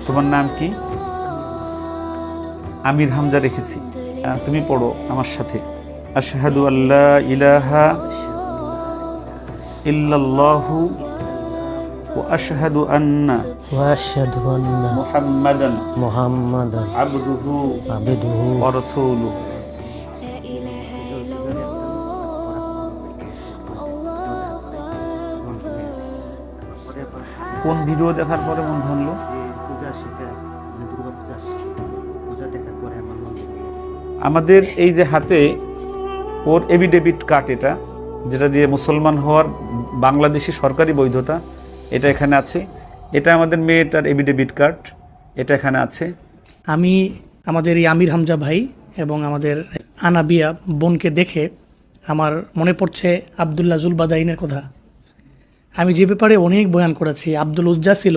তোমার নাম কি? আমির হামজা রেখেছি। তুমি পড়ো আমার সাথে। আশহাদু আল্লা ইলাহা ইল্লাল্লাহু ওয়া আশহাদু আন্না মুহাম্মাদান আবদুহু ওয়া রাসূলুহু। কোন ভিডিও দেখার পরে মন ভাঙলো? আমাদের এই যে হাতে ওর এভিডেভিট কার্ড, এটা যেটা দিয়ে মুসলমান হওয়ার বাংলাদেশি সরকারি বৈধতা, এটা এখানে আছে। এটা আমাদের মেয়েটার এভিডেভিট কার্ড, এটা এখানে আছে। আমি আমাদের এই আমির হামজা ভাই এবং আমাদের আনাবিয়া বোনকে দেখে আমার মনে পড়ছে আবদুল্লাহ জুলবাদাইনের কথা। আমি যে ব্যাপারে অনেক বয়ান করেছি, আব্দুল উজ্জা ছিল